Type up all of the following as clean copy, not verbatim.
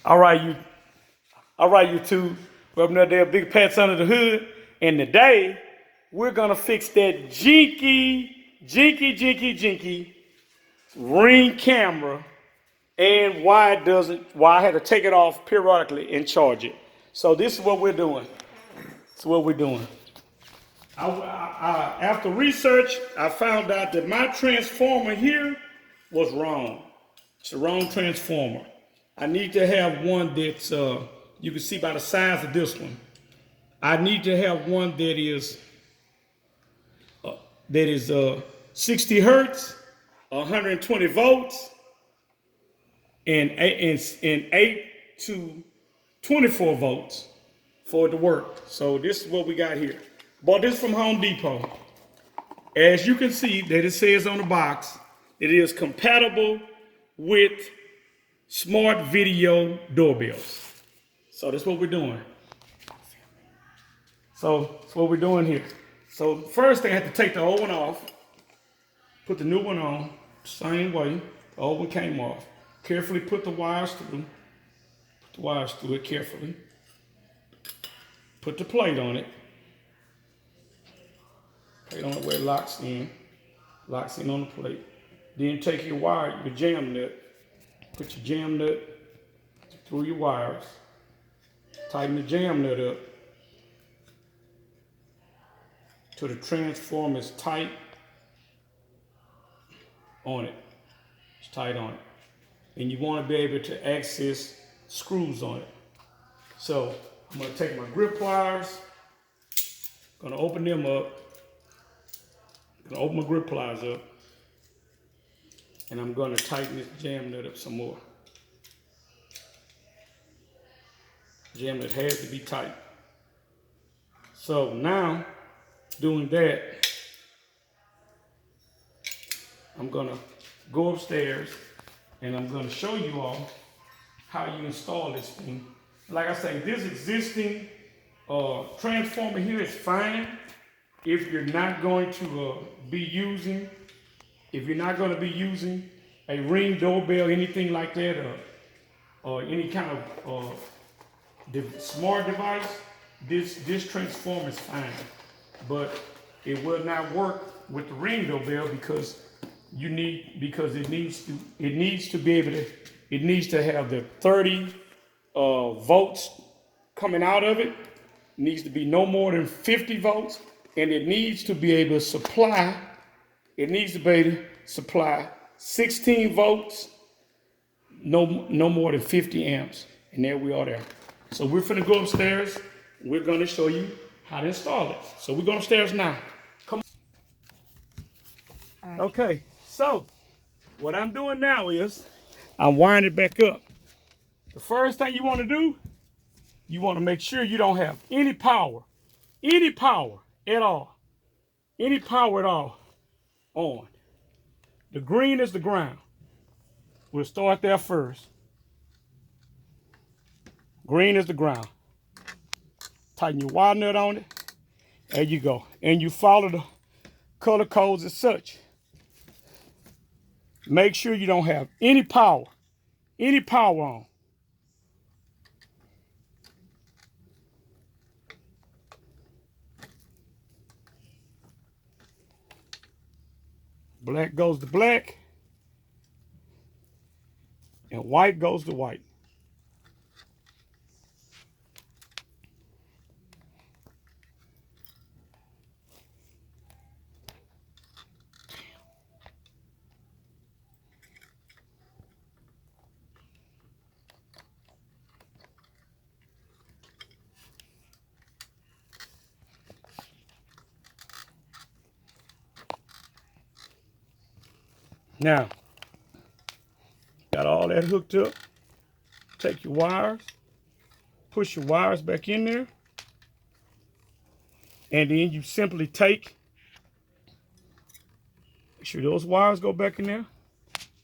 All right, you two. Rubbing up there, big pats under the hood. And today, we're gonna fix that jinky ring camera and why I had to take it off periodically and charge it. So this is what we're doing. After research, I found out that my transformer here was wrong. It's the wrong transformer. I need to have one that's, you can see by the size of this one. I need to have one that is 60 hertz, 120 volts, and 8 to 24 volts for it to work. So this is what we got here. Bought this from Home Depot. As you can see that it says on the box, it is compatible with smart video doorbells. So that's what we're doing. So that's what we're doing here. So first thing, I had to take the old one off, put the new one on, same way. The old one came off. Carefully put the wires through. Put the wires through it carefully. Put the plate on it. Plate on it where it locks in. Locks in on the plate. Then take your wire, your jam nut. Put your jam nut through your wires. Tighten the jam nut up till the transformer is tight on it. It's tight on it. And you want to be able to access screws on it. So I'm going to take my grip pliers. Going to open them up. Going to open my grip pliers up. And I'm going to tighten this jam nut up some more. Jam nut has to be tight. So now, doing that, I'm going to go upstairs and I'm going to show you all how you install this thing. Like I say, this existing transformer here is fine if you're not going to be using a Ring doorbell, anything like that, or any kind of smart device. This transformer is fine, but it will not work with the Ring doorbell because it needs to have the 30 volts coming out of it. It needs to be no more than 50 volts, and it needs to be able to supply 16 volts, no more than 50 amps. And there we are there. So we're finna go upstairs. We're gonna show you how to install it. So we're going upstairs now. Come on. Okay, so what I'm doing now is I'm wiring it back up. The first thing you want to do, you want to make sure you don't have any power at all on. The green is the ground. We'll start there first. Green is the ground. Tighten your wire nut on it. There you go. And you follow the color codes as such. Make sure you don't have any power on. Black goes to black, and white goes to white. Now, got all that hooked up. Take your wires, push your wires back in there, and then you simply make sure those wires go back in there,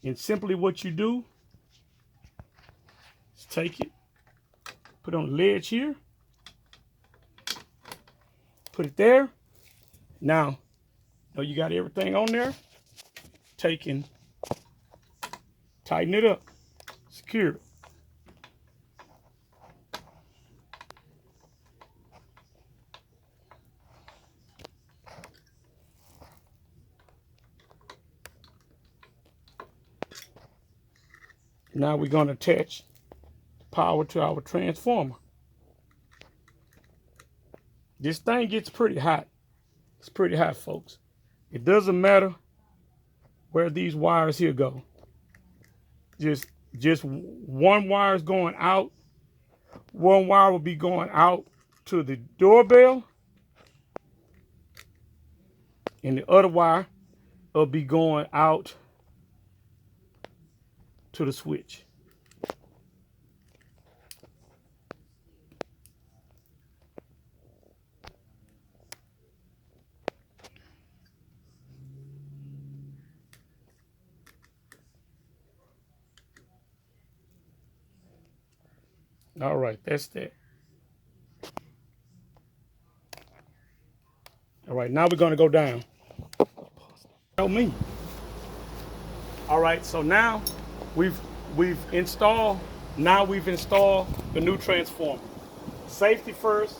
and simply what you do is take it, put it on the ledge here, put it there. Now, you got everything on there. Tighten it up, secure it. Now we're going to attach power to our transformer. This thing gets pretty hot. It's pretty hot, folks. It doesn't matter where these wires here go. Just one wire is going out. One wire will be going out to the doorbell, and the other wire will be going out to the switch. All right, that's that. All right, now we're going to go down. Help me. All right, so now we've installed. Now we've installed the new transformer. Safety first.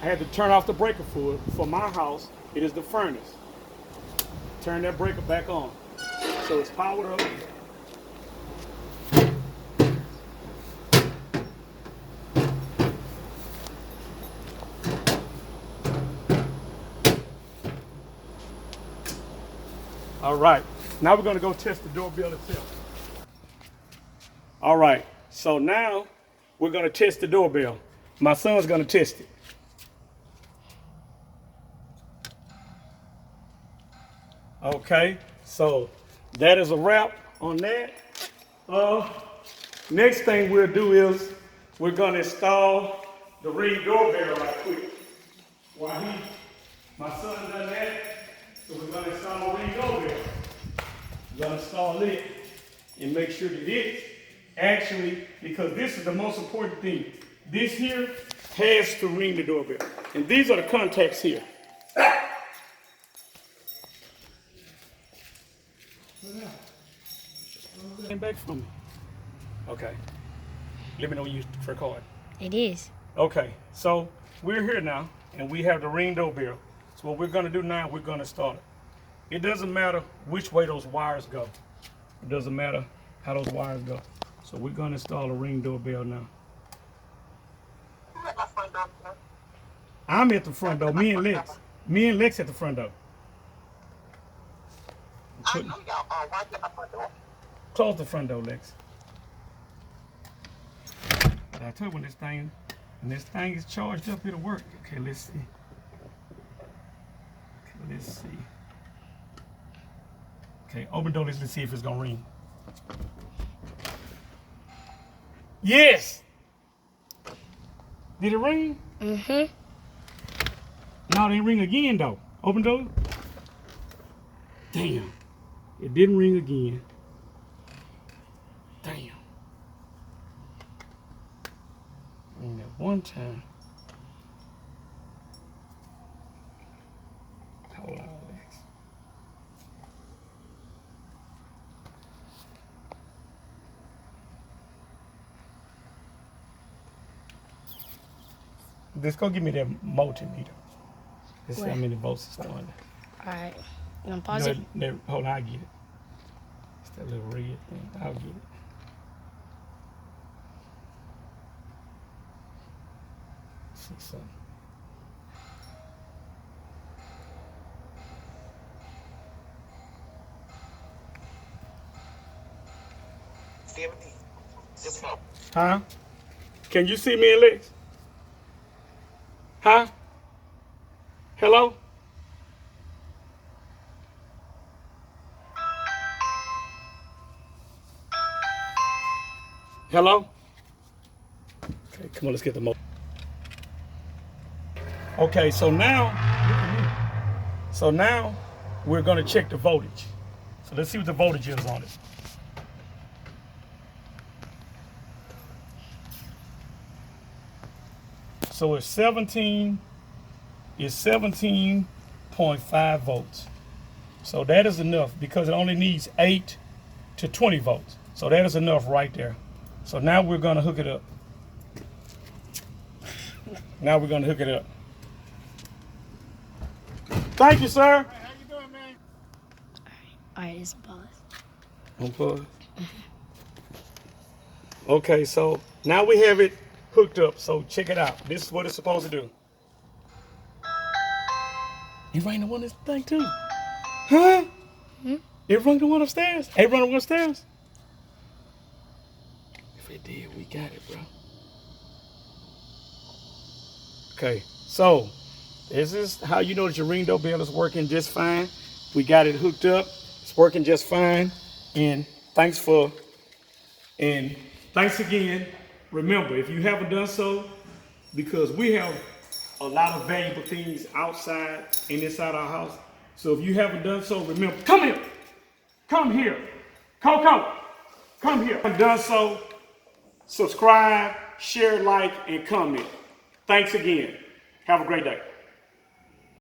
I had to turn off the breaker for it. For my house, it is the furnace. Turn that breaker back on. So it's powered up. All right, now we're gonna go test the doorbell itself. All right, so now we're gonna test the doorbell. My son's gonna test it. Okay, so that is a wrap on that. Next thing we'll do is we're gonna install the Ring doorbell right quick. While my son done that, so we're gonna install the Ring doorbell. We're gonna install it and make sure that it's actually, because this is the most important thing. This here has to ring the doorbell. And these are the contacts here. Came back from me. Okay. Let me know when you record. It is. Okay, so we're here now, and we have the Ring doorbell. So what we're gonna do now, we're gonna start it. It doesn't matter which way those wires go. It doesn't matter how those wires go. So we're gonna install a Ring doorbell now. I'm at the front door. Me and Lex at the front door. I know y'all are right at my front door. Close the front door, Lex. But I told you when this thing is charged up, it'll work. Okay, let's see. Okay, let's see. Okay, open door, let's see if it's gonna ring. Yes! Did it ring? Mm-hmm. No, it didn't ring again though. Open door. Damn. It didn't ring again. Damn. Ring that one time. Hold on, Lex. Just go give me that multimeter. Let's see how many volts it's starting. Alright. You gonna pause it? Hold on, I'll get it. It's that little red thing. I'll get it. Let's see something. Huh? Can you see me and Lex? Huh? Hello? Hello? Okay, come on, let's get the motor. Okay, so now we're gonna check the voltage. So let's see what the voltage is on it. So it's 17.5 volts. So that is enough because it only needs 8 to 20 volts. So that is enough right there. So now we're gonna hook it up. Now we're gonna hook it up. Thank you, sir. How you doing, man? Alright, it's pause. On pause. Okay, so now we have it hooked up. So check it out. This is what it's supposed to do. It rang the one this thing too. Huh? It rang the one upstairs. It rang the one upstairs. If it did, we got it, bro. Okay, so this is how you know that your ring doorbell is working just fine. We got it hooked up. It's working just fine. And thanks again. Remember, if you haven't done so, because we have a lot of valuable things outside and inside our house. So if you haven't done so, remember, come here. Come here. Coco, come here. If you've done so, subscribe, share, like, and comment. Thanks again. Have a great day.